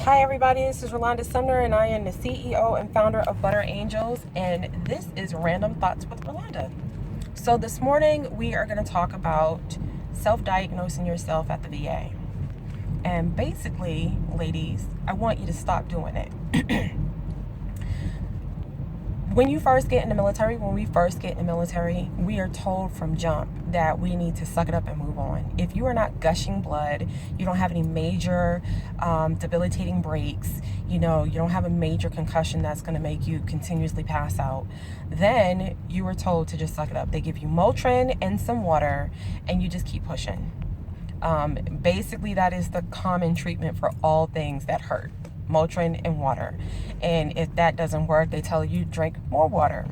Hi everybody, this is Rolanda Sumner and I am the CEO and founder of Butter Angels, and this is Random Thoughts with Rolanda. So this morning we are going to talk about self-diagnosing yourself at the VA. And basically, ladies, I want you to stop doing it. When we first get in the military, we are told from jump that we need to suck it up and move on. If you are not gushing blood, you don't have any major debilitating breaks, you don't have a major concussion that's going to make you continuously pass out, then you are told to just suck it up. They give you Motrin and some water, and you just keep pushing. Basically, that is the common treatment for all things that hurt. Motrin and water. And if that doesn't work, they tell you drink more water.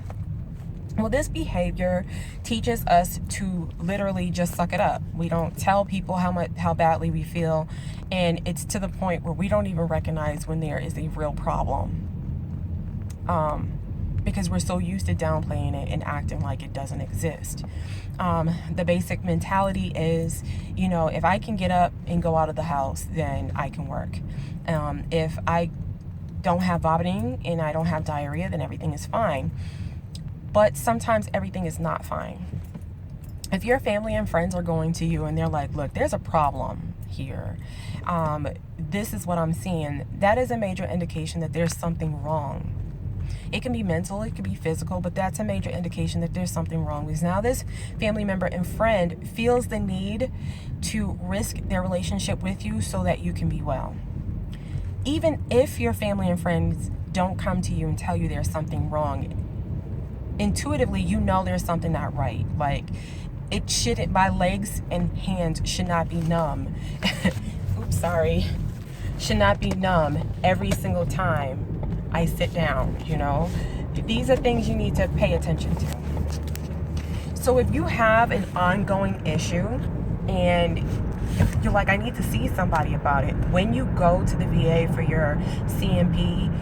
Well, this behavior teaches us to literally just suck it up. We don't tell people how badly we feel, and it's to the point where we don't even recognize when there is a real problem. Because we're so used to downplaying it and acting like it doesn't exist. The basic mentality is, if I can get up and go out of the house, then I can work. If I don't have vomiting and I don't have diarrhea, then everything is fine. But sometimes everything is not fine. If your family and friends are going to you and they're like, look, there's a problem here. This is what I'm seeing. That is a major indication that there's something wrong. It can be mental, it can be physical, but that's a major indication that there's something wrong. Because now this family member and friend feels the need to risk their relationship with you so that you can be well. Even if your family and friends don't come to you and tell you there's something wrong, intuitively you know there's something not right. Like, it shouldn't, my legs and hands should not be numb. Should not be numb every single time I sit down, These are things you need to pay attention to. So if you have an ongoing issue and you're like, I need to see somebody about it, when you go to the VA for your CMP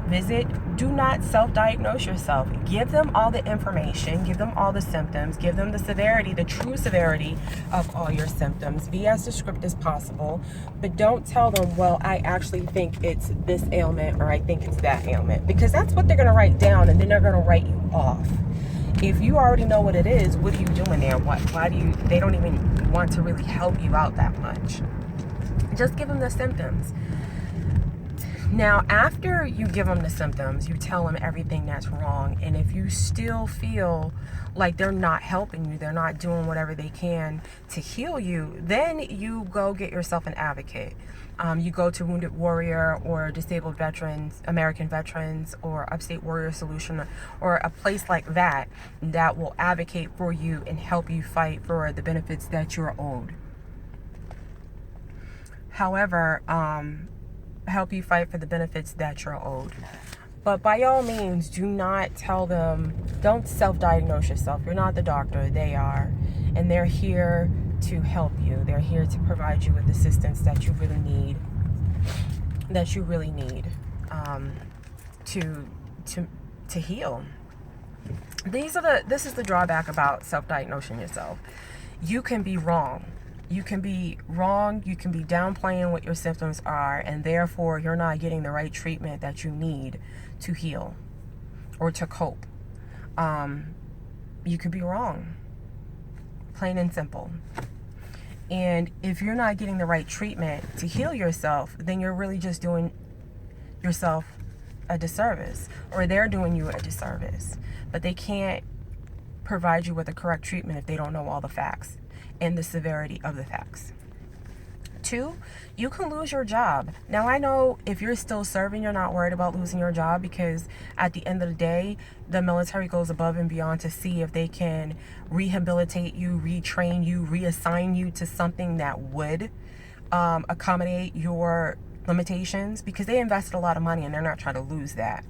visit, do not self-diagnose yourself. Give them all the information, give them all the symptoms, give them the severity, the true severity of all your symptoms. Be as descriptive as possible, but don't tell them, well, I actually think it's this ailment or I think it's that ailment, because that's what they're going to write down, and then they're going to write you off. If you already know what it is, what are you doing there? They don't even want to really help you out that much. Just give them the symptoms. Now, after you give them the symptoms, you tell them everything that's wrong. And if you still feel like they're not helping you, they're not doing whatever they can to heal you, then you go get yourself an advocate. You go to Wounded Warrior or Disabled Veterans, American Veterans, or Upstate Warrior Solution, or a place like that will advocate for you and help you fight for the benefits that you're owed. However, help you fight for the benefits that you're owed. But by all means, do not tell them, don't self-diagnose yourself. You're not the doctor, they are. And they're here to help you. They're here to provide you with assistance that you really need, to heal. This is the drawback about self-diagnosing yourself. You can be wrong. You can be downplaying what your symptoms are, and therefore you're not getting the right treatment that you need to heal or to cope. You could be wrong, plain and simple. And if you're not getting the right treatment to heal yourself, then you're really just doing yourself a disservice, or they're doing you a disservice. But they can't provide you with the correct treatment if they don't know all the facts and the severity of the facts. 2, you can lose your job. Now, I know if you're still serving, you're not worried about losing your job, because at the end of the day, the military goes above and beyond to see if they can rehabilitate you, retrain you, reassign you to something that would accommodate your limitations, because they invested a lot of money and they're not trying to lose that.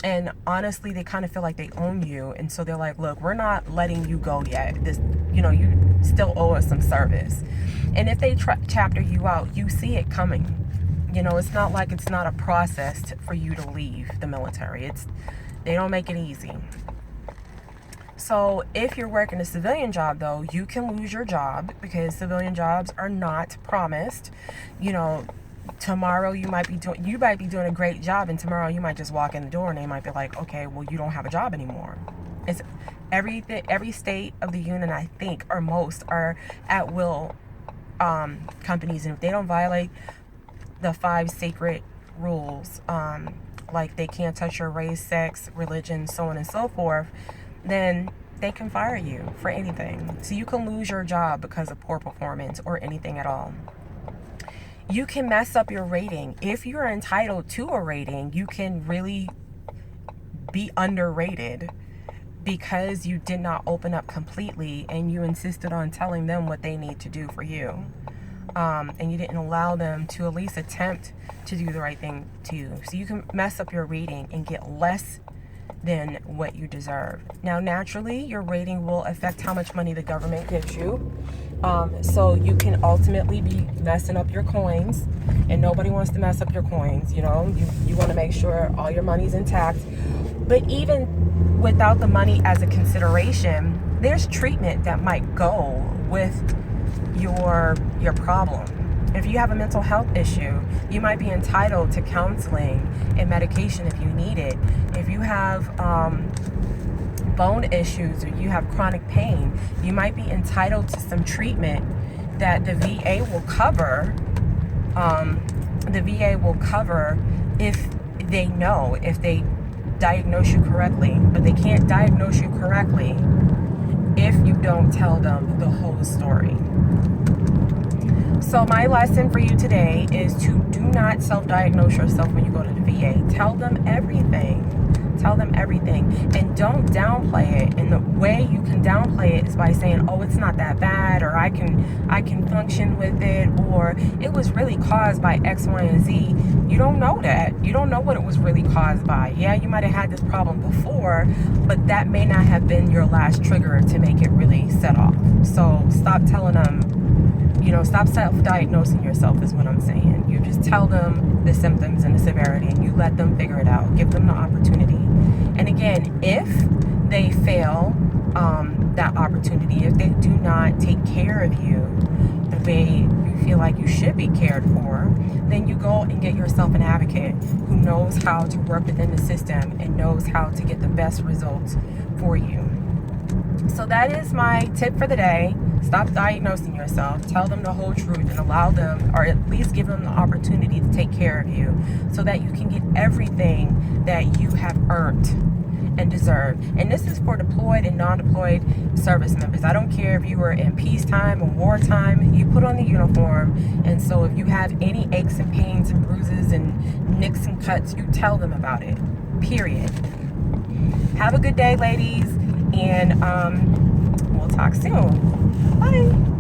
And honestly, they kind of feel like they own you. And so they're like, look, we're not letting you go yet. You still owe us some service. And if they chapter you out, you see it coming. It's not like it's not a process for you to leave the military. They don't make it easy. So if you're working a civilian job, though, you can lose your job, because civilian jobs are not promised. Tomorrow you might be doing a great job, and tomorrow you might just walk in the door and they might be like, okay, well, you don't have a job anymore. It's every state of the union, I think, or most, are at will companies, and if they don't violate the 5 sacred rules, like they can't touch your race, sex, religion, so on and so forth, then they can fire you for anything. So you can lose your job because of poor performance or anything at all. You can mess up your rating. If you're entitled to a rating, you can really be underrated because you did not open up completely and you insisted on telling them what they need to do for you. And you didn't allow them to at least attempt to do the right thing to you. So you can mess up your rating and get less than what you deserve. Now, naturally, your rating will affect how much money the government gives you. So you can ultimately be messing up your coins, and nobody wants to mess up your coins. You know, you want to make sure all your money's intact. But even without the money as a consideration, there's treatment that might go with your problem. If you have a mental health issue, you might be entitled to counseling and medication if you need it. If you have bone issues or you have chronic pain, you might be entitled to some treatment that the VA will cover. The VA will cover if they diagnose you correctly, but they can't diagnose you correctly if you don't tell them the whole story. So my lesson for you today is to do not self-diagnose yourself when you go to the VA. Tell them everything. Tell them everything. And don't downplay it. And the way you can downplay it is by saying, oh, it's not that bad, or I can function with it, or it was really caused by X, Y, and Z. You don't know that. You don't know what it was really caused by. Yeah, you might have had this problem before, but that may not have been your last trigger to make it really set off. So stop telling them, stop self-diagnosing yourself is what I'm saying. You just tell them the symptoms and the severity, and you let them figure it out. Give them the opportunity. And again, if they fail that opportunity, if they do not take care of you the way you feel like you should be cared for, then you go and get yourself an advocate who knows how to work within the system and knows how to get the best results for you. So that is my tip for the day. Stop diagnosing yourself. Tell them the whole truth and allow them, or at least give them the opportunity to take care of you so that you can get everything that you have earned and deserve. And this is for deployed and non-deployed service members. I don't care if you were in peacetime or wartime, you put on the uniform. And so if you have any aches and pains and bruises and nicks and cuts, you tell them about it. Period. Have a good day, ladies. And we'll talk soon. Bye.